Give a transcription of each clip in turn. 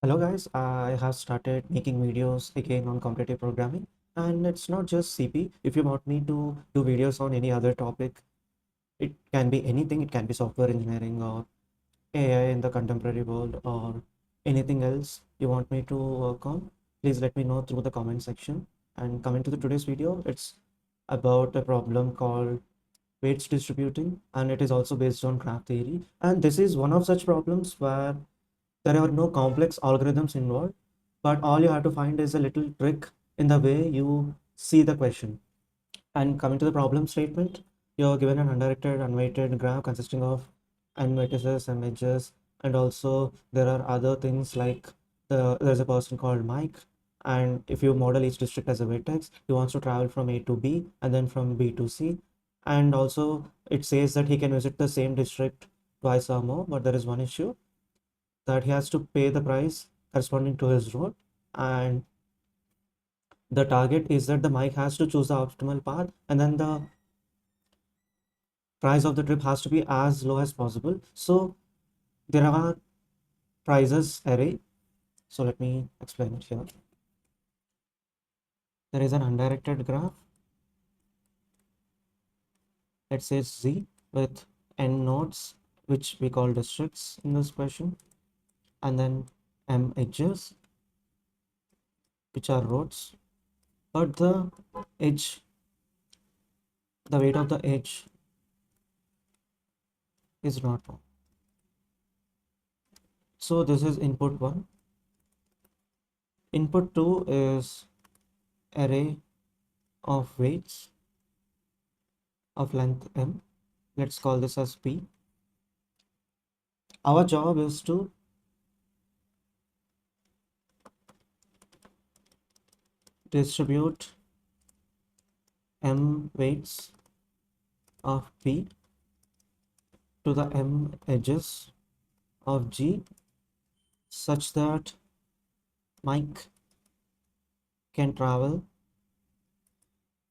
Hello guys, I have started making videos again on competitive programming, and it's not just CP. If you want me to do videos on any other topic, it can be anything. It can be software engineering or AI in the contemporary world or anything else you want me to work on. Please let me know through the comment section. And coming to the today's video, it's about a problem called weights distributing, and it is also based on graph theory. And this is one of such problems where there are no complex algorithms involved, but all you have to find is a little trick in the way you see the question. And coming to the problem statement, you're given an undirected, unweighted graph consisting of n vertices and edges, and also there are other things like there's a person called Mike, and if you model each district as a vertex, he wants to travel from A to B and then from B to C, and also it says that he can visit the same district twice or more, but there is one issue that he has to pay the price corresponding to his road, and the target is that the mic has to choose the optimal path, and then the price of the trip has to be as low as possible. So there are prices array. So let me explain it here. There is an undirected graph, let's say Z, with n nodes, which we call districts in this question, and then m edges, which are roads, but edge the weight of the edge is not known. So this is input 1. Input 2 is array of weights of length m. Let's call this as P. Our job is to distribute m weights of P to the m edges of G such that Mike can travel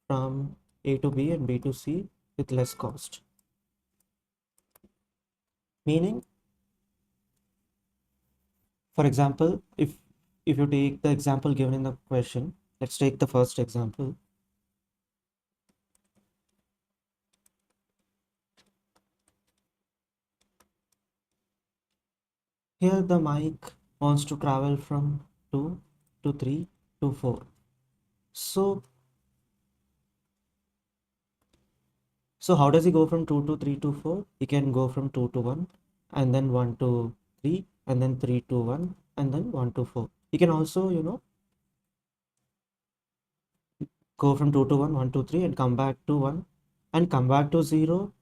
from A to B and B to C with less cost. Meaning, for example, if you take the example given in the question, let's take the first example. Here the mic wants to travel from 2 to 3 to 4. So how does he go from 2 to 3 to 4? He can go from 2 to 1 and then 1 to 3 and then 3 to 1 and then 1 to 4. He can also, go from 2 to 1, 1 to 3 and come back to 1 and come back to 0.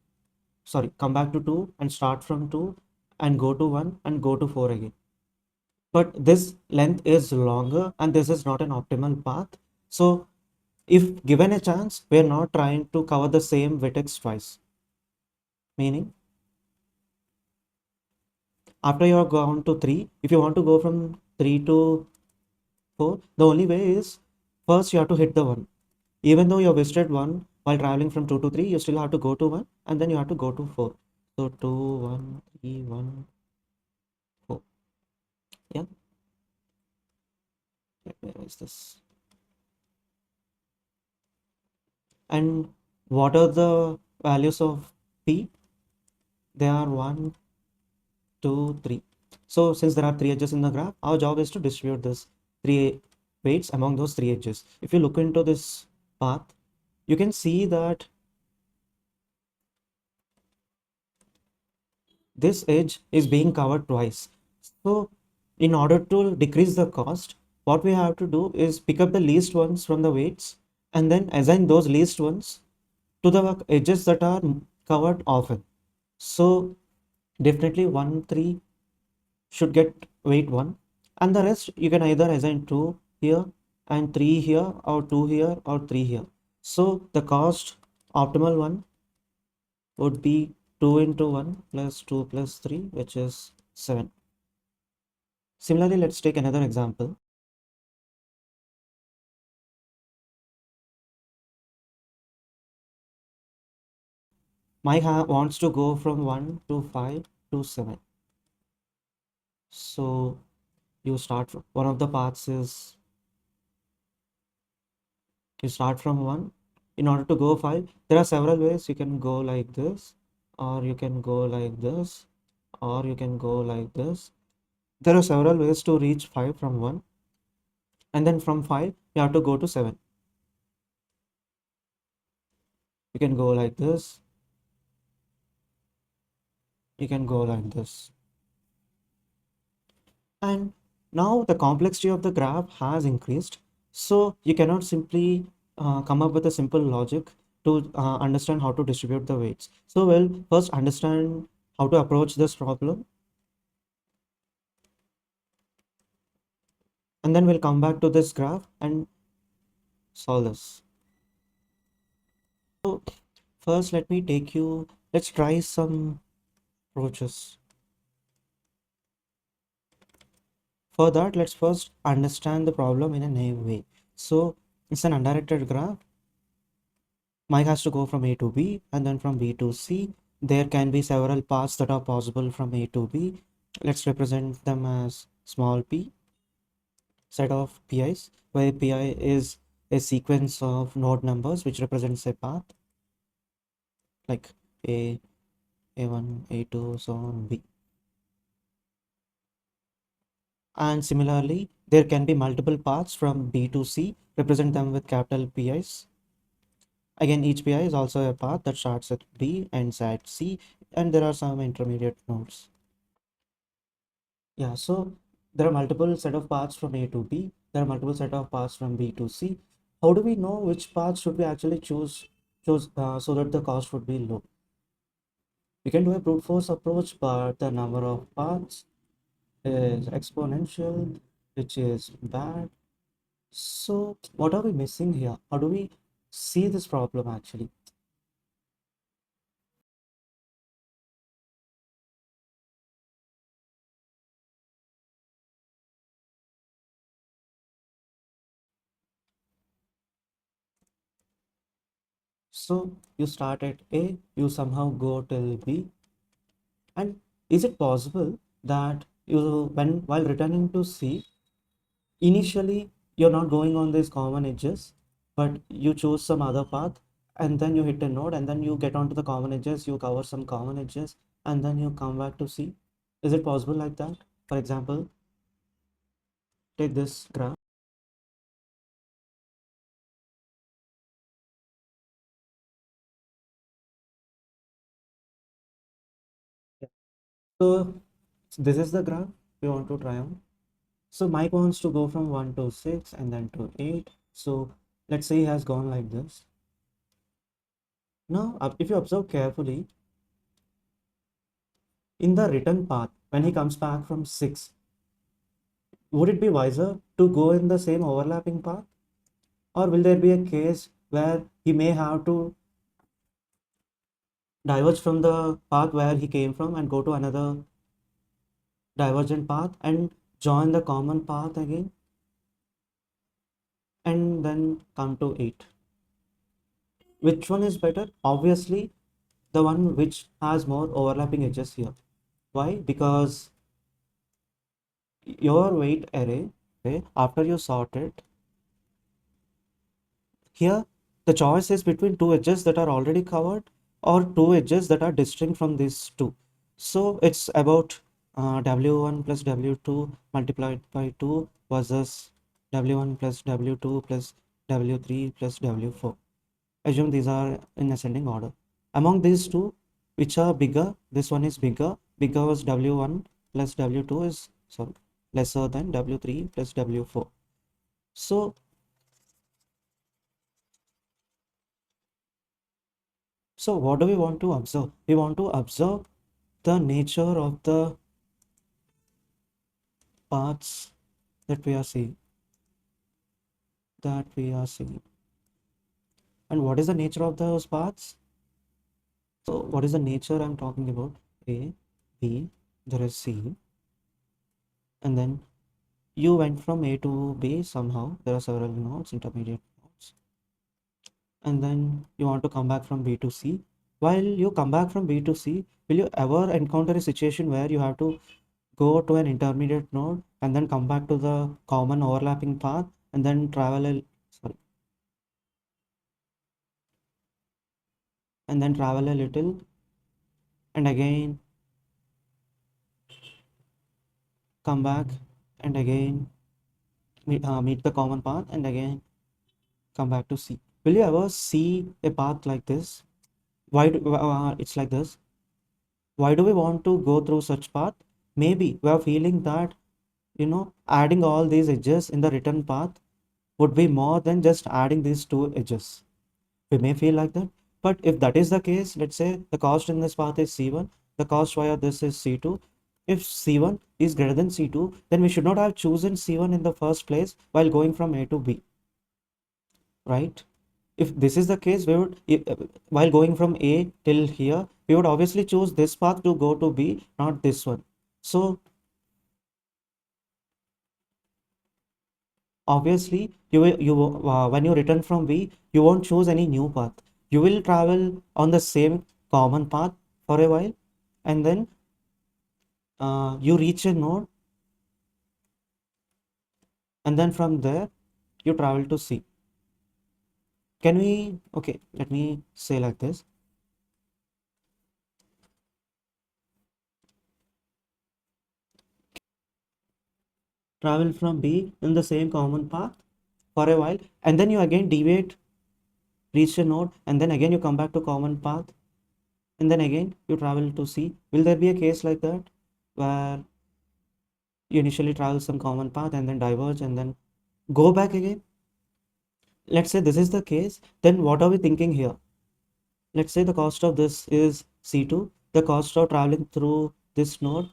Sorry, come back to 2 and start from 2 and go to 1 and go to 4 again. But this length is longer and this is not an optimal path. So if given a chance, we are not trying to cover the same vertex twice. Meaning, after you have gone to 3, if you want to go from 3 to 4, the only way is first you have to hit the 1. Even though you have visited 1 while traveling from 2 to 3, you still have to go to 1 and then you have to go to 4. So 2, 1, 3, 1, 4. Yeah, let me erase this. And what are the values of P? They are 1, 2, 3. So since there are 3 edges in the graph, our job is to distribute this 3 weights among those 3 edges. If you look into this path, you can see that this edge is being covered twice. So in order to decrease the cost, what we have to do is pick up the least ones from the weights and then assign those least ones to the edges that are covered often. So definitely 1, 3 should get weight 1, and the rest you can either assign 2 here and 3 here or 2 here or 3 here. So the cost optimal one would be 2 into 1 plus 2 plus 3, which is 7. Similarly, let's take another example. Mike wants to go from 1 to 5 to 7. So You start from one of the paths is you start from one. In order to go five, there are several ways. You can go like this, or you can go like this, or you can go like this. There are several ways to reach five from one, and then from five, you have to go to seven. You can go like this, you can go like this. And now the complexity of the graph has increased. So you cannot simply come up with a simple logic to understand how to distribute the weights. So we'll first understand how to approach this problem, and then we'll come back to this graph and solve this. So first, let's try some approaches. For that, let's first understand the problem in a naive way. So it's an undirected graph. Mike has to go from A to B and then from B to C. There can be several paths that are possible from A to B. Let's represent them as small p, set of PIs, where PI is a sequence of node numbers which represents a path like A, A1, A2, so on, B. And similarly, there can be multiple paths from B to C, represent them with capital PIs. Again, each PI is also a path that starts at B, ends at C, and there are some intermediate nodes. Yeah, so there are multiple set of paths from A to B. There are multiple set of paths from B to C. How do we know which path should we actually choose so that the cost would be low? We can do a brute force approach, but the number of paths is exponential, which is bad. So what are we missing here? How do we see this problem actually? So you start at A, you somehow go till B, and is it possible that you when while returning to C, initially you're not going on these common edges, but you choose some other path, and then you hit a node, and then you get onto the common edges, you cover some common edges, and then you come back to C? Is it possible like that? For example, take this graph. So this is the graph we want to try on. So Mike wants to go from 1 to 6 and then to 8. So let's say he has gone like this. Now, if you observe carefully, in the return path, when he comes back from 6, would it be wiser to go in the same overlapping path? Or will there be a case where he may have to diverge from the path where he came from and go to another divergent path and join the common path again and then come to 8? Which one is better? Obviously, the one which has more overlapping edges here. Why? Because your weight array, okay, after you sort it, here the choice is between two edges that are already covered or two edges that are distinct from these two. So it's about W1 plus W2 multiplied by 2 versus W1 plus W2 plus W3 plus W4. Assume these are in ascending order. Among these two, which are bigger, this one is bigger because W1 plus W2 is sorry lesser than W3 plus W4. So what do we want to observe? We want to observe the nature of the paths that we are seeing. That we are seeing. And what is the nature of those paths? So what is the nature I'm talking about? A, B, there is C, and then you went from A to B somehow. There are several nodes, intermediate nodes, and then you want to come back from B to C. While you come back from B to C, will you ever encounter a situation where you have to go to an intermediate node and then come back to the common overlapping path and then travel a sorry and then travel a little and again come back and again meet the common path and again come back to C. Will you ever see a path like this? Why do, it's like this? Why do we want to go through such path? Maybe we are feeling that, adding all these edges in the return path would be more than just adding these two edges. We may feel like that. But if that is the case, let's say the cost in this path is C1, the cost via this is C2. If C1 is greater than C2, then we should not have chosen C1 in the first place while going from A to B, right? If this is the case, we would, while going from A till here, we would obviously choose this path to go to B, not this one. So obviously, when you return from V, you won't choose any new path. You will travel on the same common path for a while, and then you reach a node, and then from there you travel to C. Can we? Okay, let me say like this. Travel from B in the same common path for a while, and then you again deviate, reach a node, and then again you come back to common path, and then again you travel to C. Will there be a case like that where you initially travel some common path and then diverge and then go back again? Let's say this is the case, then what are we thinking here? Let's say the cost of this is C2, the cost of traveling through this node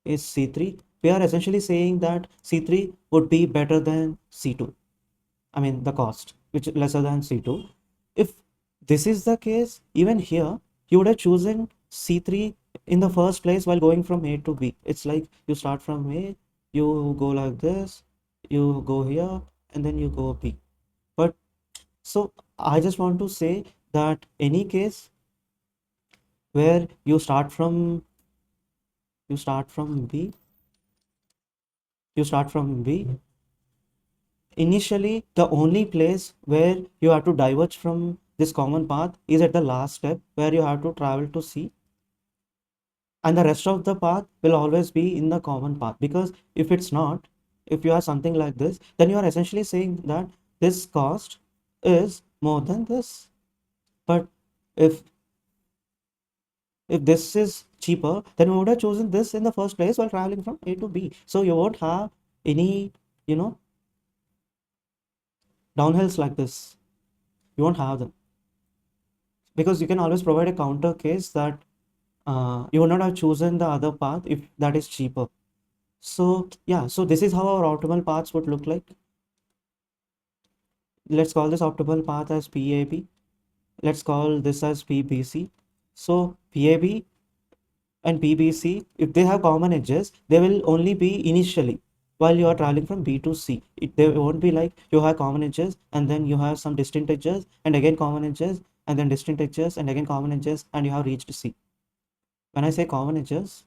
is C3. We are essentially saying that C3 would be better than C2. I mean, the cost, which is lesser than C2. If this is the case, even here, you would have chosen C3 in the first place while going from A to B. It's like you start from A, you go like this, you go here, and then you go B. But so I just want to say that any case where you start from B, you start from B, initially the only place where you have to diverge from this common path is at the last step where you have to travel to C, and the rest of the path will always be in the common path. Because if it's not, if you have something like this, then you are essentially saying that this cost is more than this. But if if this is cheaper, then we would have chosen this in the first place while traveling from A to B. So you won't have any, you know, downhills like this. You won't have them because you can always provide a counter case that you would not have chosen the other path if that is cheaper. So yeah, so this is how our optimal paths would look like. Let's call this optimal path as PAB. Let's call this as PBC. So PAB and PBC, if they have common edges, they will only be initially while you are traveling from B to C. They won't be like you have common edges and then you have some distinct edges and again common edges and then distinct edges and again common edges and you have reached C. When I say common edges,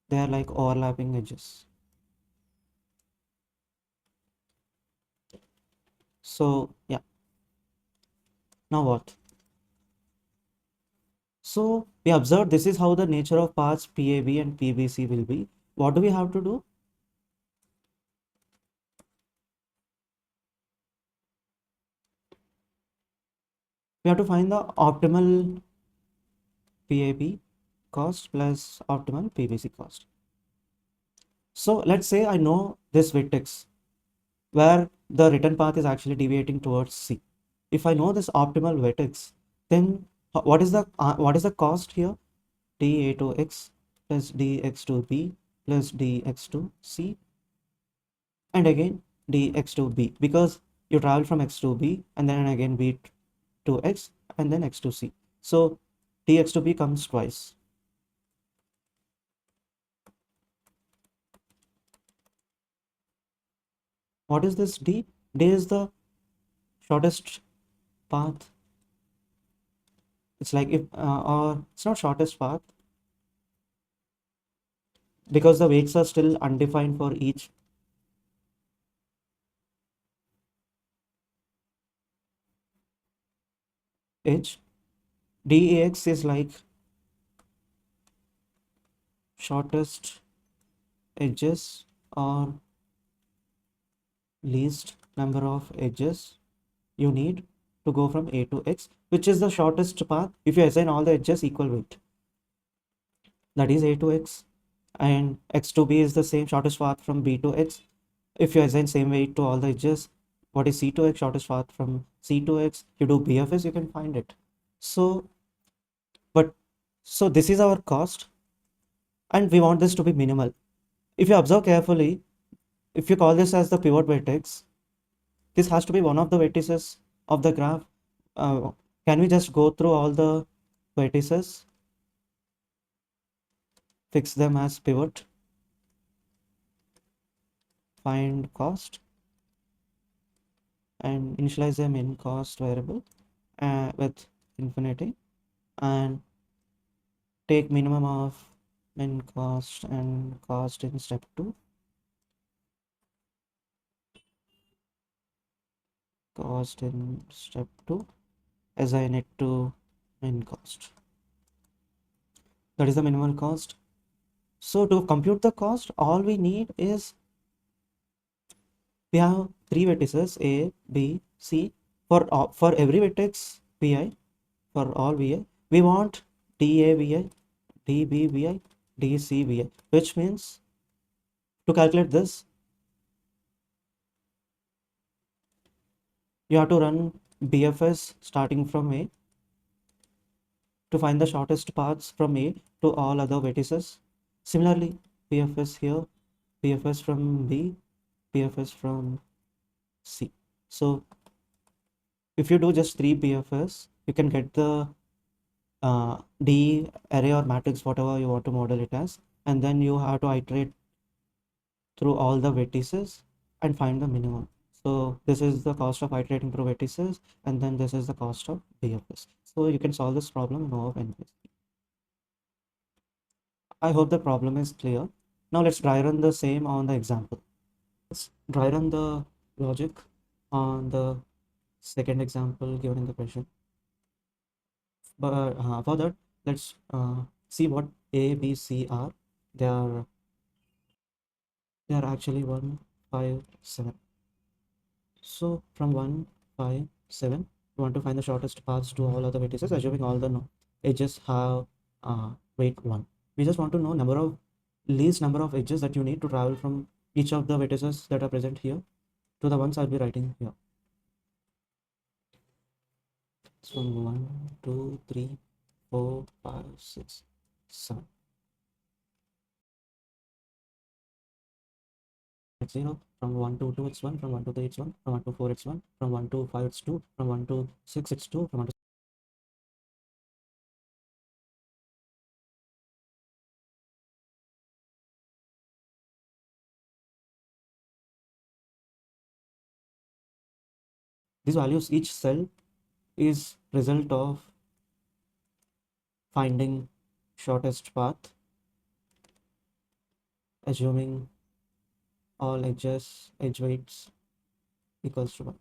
they are like overlapping edges. So yeah, now what? So we observed this is how the nature of paths PAB and PBC will be. What do we have to do? We have to find the optimal PAB cost plus optimal PBC cost. So let's say I know this vertex where the return path is actually deviating towards C. If I know this optimal vertex, then what is the cost here? dA to x plus dx to b plus dx to c and again dx to b, because you travel from x to b and then again b to x and then x to c. So dx to b comes twice. What is this d? D is the shortest path. It's like if or it's not shortest path. because the weights are still undefined for each edge. DEX is like shortest edges or least number of edges you need to go from A to X, which is the shortest path if you assign all the edges equal weight. That is A to X, and X to B is the same shortest path from B to X. If you assign same weight to all the edges, what is C to X, shortest path from C to X, you do BFS, you can find it. So, but so this is our cost, and we want this to be minimal. If you observe carefully, if you call this as the pivot vertex, this has to be one of the vertices of the graph. Uh, can we just go through all the vertices, fix them as pivot, find cost, and initialize them in cost variable with infinity, and take minimum of min cost and cost in step 2, cost in step 2, assign it to min cost. That is the minimal cost. So to compute the cost, all we need is we have three vertices A, B, C. For every vertex Vi, for all Vi, we want dA Vi, dB Vi, dC Vi, which means to calculate this, you have to run BFS starting from A to find the shortest paths from A to all other vertices. Similarly, BFS here, BFS from B, BFS from C. So if you do just 3 BFS, you can get the D array or matrix, whatever you want to model it as, and then you have to iterate through all the vertices and find the minimum. So this is the cost of iterating through vertices, and then this is the cost of BFS. So you can solve this problem in O of n plus. I hope the problem is clear. Now let's dry run the same on the example. Let's dry run the logic on the second example given in the question. But for that, let's see what A, B, C are. They are actually 1, 5, 7. So from 1, 5, 7, we want to find the shortest paths to all other vertices, assuming all the edges have weight 1. We just want to know least number of edges that you need to travel from each of the vertices that are present here to the ones I'll be writing here. So 1, 2, 3, 4, 5, 6, 7. 0, from 1 to 2 it's 1, from 1 to 3 it's 1, from 1 to 4 it's 1, from 1 to 5 it's 2, from 1 to 6 it's 2, from 1 to these values, each cell is result of finding shortest path, assuming all edge weights equals to 1.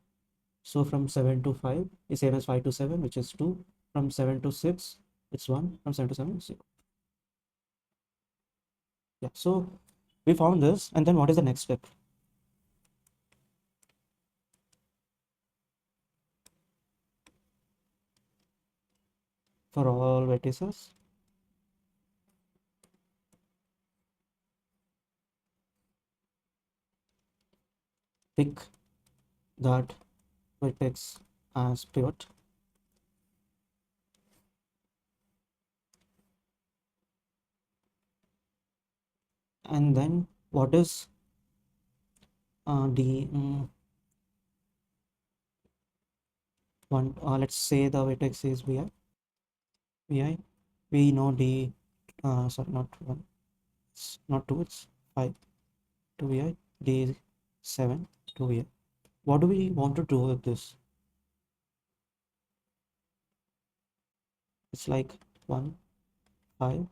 So from 7 to 5 is same as 5 to 7, which is 2. From 7 to 6 it's 1, from 7 to 7 it's 0. Yeah, so we found this, and then what is the next step? For all vertices, pick that vertex as pivot, and then what is the one, let's say the vertex is vi. We know the sorry, not 1, it's not 2, it's 5 to vi, d 7 to vi. What do we want to do with this? It's like 1, 5, we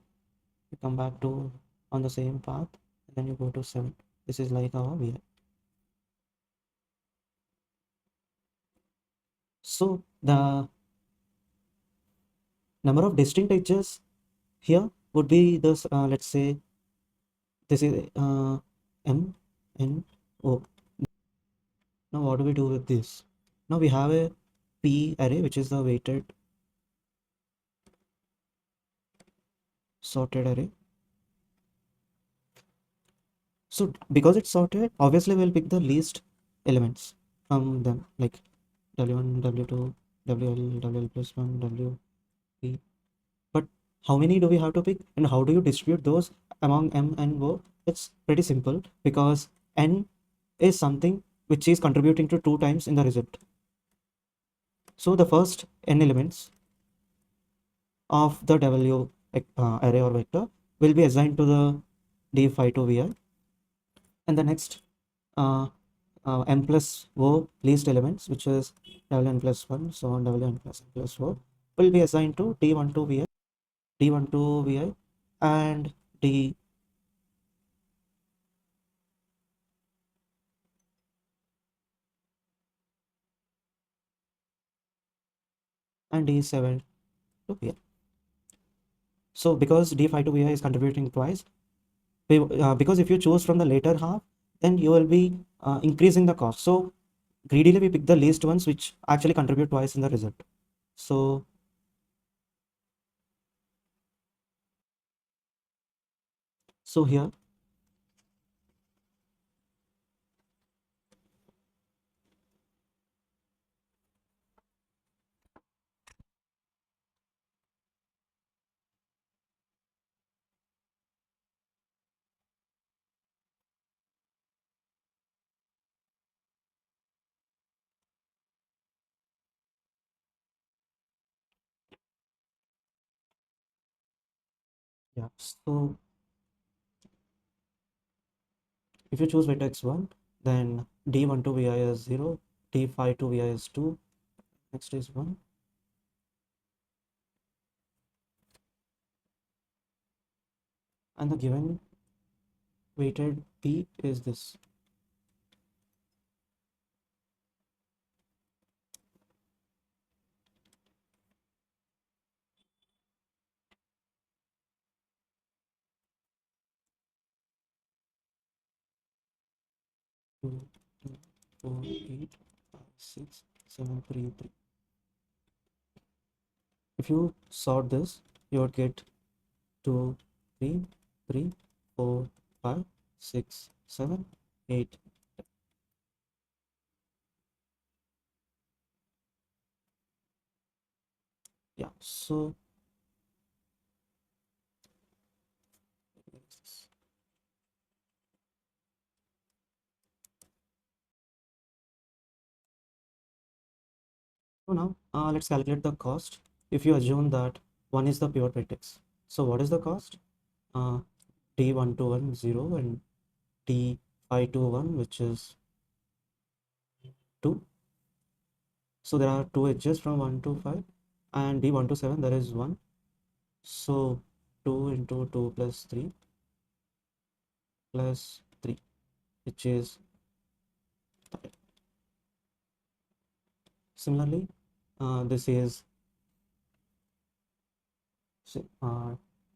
come back to on the same path, and then you go to 7. This is like our vi. So the number of distinct edges here would be this, let's say this is m n o. Now what do we do with this? Now we have a p array, which is the weighted sorted array. So because it's sorted, obviously we'll pick the least elements from them, like w1, w2, wl, wl plus 1, wp. But how many do we have to pick, and how do you distribute those among m and o? It's pretty simple, because n is something which is contributing to 2 times in the result. So the first n elements of the w array or vector will be assigned to the d phi to vi, and the next uh, m plus o least elements, which is wn plus 1, so on wn plus n plus 4, will be assigned to d1 to vi, d1 to vi, and d and d7 to vi. So because d5 to vi is contributing twice, because if you choose from the later half, then you will be increasing the cost. So greedily we pick the least ones which actually contribute twice in the result. So here, yeah. So if you choose vector x1, then d1 to vi is 0, d5 to vi is 2, next is 1. And the given weighted p is this. Two, two, 4, 8, 5, 6, 7, 3, 3. If you sort this, you would get 2, 3, 3, 4, 5, 6, 7, 8. Yeah, so now let's calculate the cost. If you assume that 1 is the pivot vertex, so what is the cost? Uh, d1 to 1 0, and d5 to 1, which is 2. So there are 2 edges from 1 to 5, and d1 to 7, there is 1. So 2 into 2 plus 3 plus 3, which is 5. Similarly, this is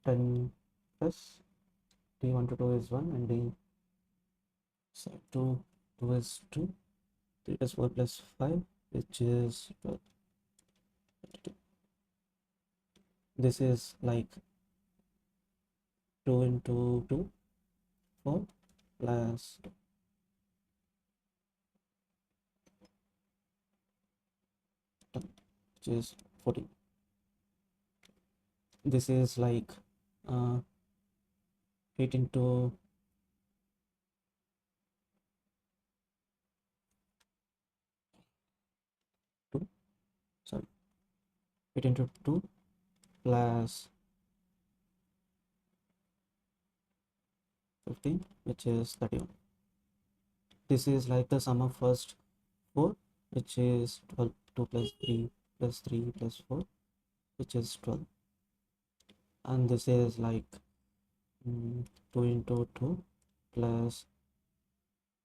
10 plus d1 to 2 is 1, and d so 2 is 2, 3 plus 4 plus 5, which is 12. This is like 2 into 2, 4 plus 2, which is 14. This is like 8 into 2, sorry, 8 into 2 plus 15, which is 31. This is like the sum of first 4, which is 12, 2 plus 3 plus 3 plus 4, which is 12. And this is like 2 into 2 plus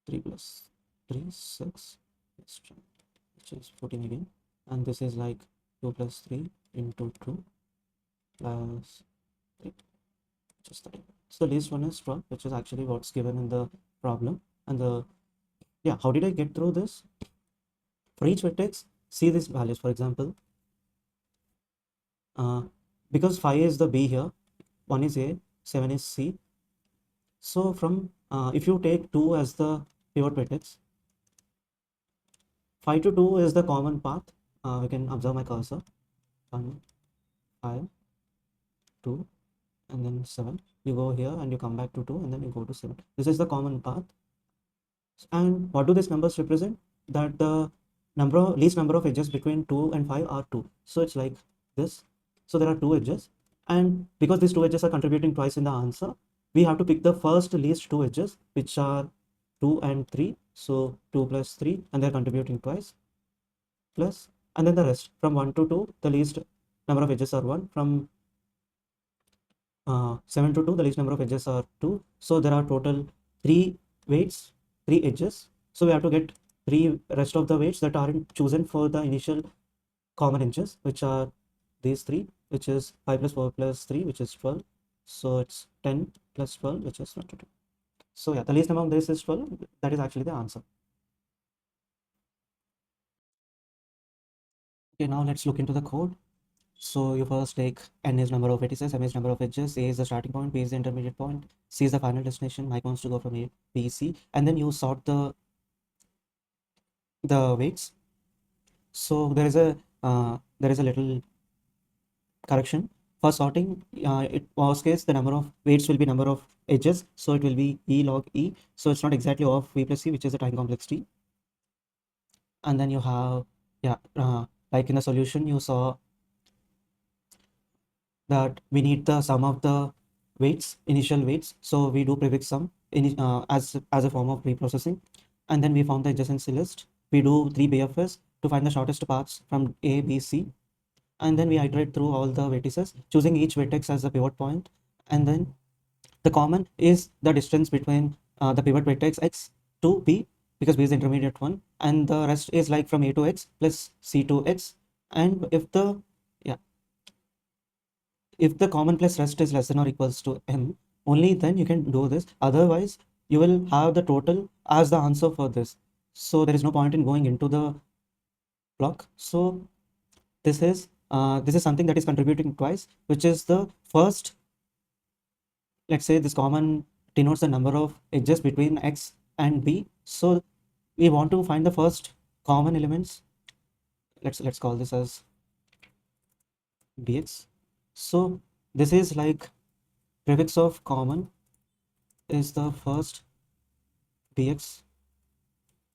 3 plus 3, 6, which is 14 again. And this is like 2 plus 3 into 2 plus 3, which is 13. So the least one is 12, which is actually what's given in the problem. And yeah, how did I get through this? For each vertex, see these values. For example, uh, because 5 is the B here, 1 is A, 7 is C. So from if you take 2 as the pivot vertex, 5 to 2 is the common path. We can observe my cursor. 1, 5, 2, and then 7. You go here and you come back to 2 and then you go to 7. This is the common path. And what do these numbers represent? That the least number of edges between 2 and 5 are 2. So it's like this. So there are 2 edges. And because these 2 edges are contributing twice in the answer, we have to pick the first least 2 edges, which are 2 and 3. So 2 plus 3, and they're contributing twice. Plus, and then the rest from 1 to 2, the least number of edges are 1. From 7 to 2, the least number of edges are 2. So there are total 3 weights, 3 edges. So we have to get 3 rest of the weights that aren't chosen for the initial common edges, which are these 3, which is 5 plus 4 plus 3, which is 12. So it's 10 plus 12, which is 22. So yeah, the least among this is 12. That is actually the answer. Okay, now let's look into the code. So you first take n is number of vertices, m is number of edges, a is the starting point, b is the intermediate point, c is the final destination. Mike wants to go from a, b, c, and then you sort the weights. So there is a little correction for sorting. It was case the number of weights will be number of edges, so it will be e log e. So it's not exactly of v plus c, which is the time complexity. And then you have like in the solution you saw that we need the sum of the weights, initial weights. So we do prefix sum as a form of reprocessing. And then we found the adjacency list. We do 3 BFS to find the shortest paths from A, B, C. And then we iterate through all the vertices, choosing each vertex as a pivot point. And then the common is the distance between the pivot vertex X to B, because B is the intermediate one. And the rest is like from A to X plus C to X. And if the common plus rest is less than or equals to m, only then you can do this. Otherwise, you will have the total as the answer for this. So there is no point in going into the block. So this is something that is contributing twice, which is the first. Let's say this common denotes the number of edges between x and b. So we want to find the first common elements. Let's call this as bx. So this is like prefix of common is the first bx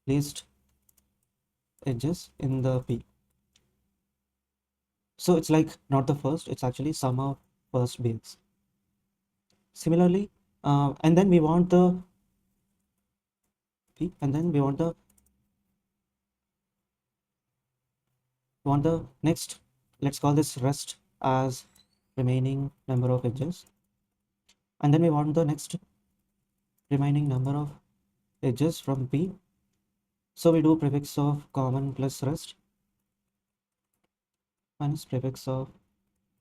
least edges in the p. So it's like not the first, it's actually sum of first bx. Similarly, and then we want the p, and then we want the next. Let's call this rest as remaining number of edges, and then we want the next remaining number of edges from p. So we do prefix of common plus rest minus prefix of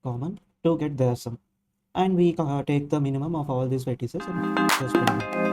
common to get their sum, and we take the minimum of all these vertices and just print them.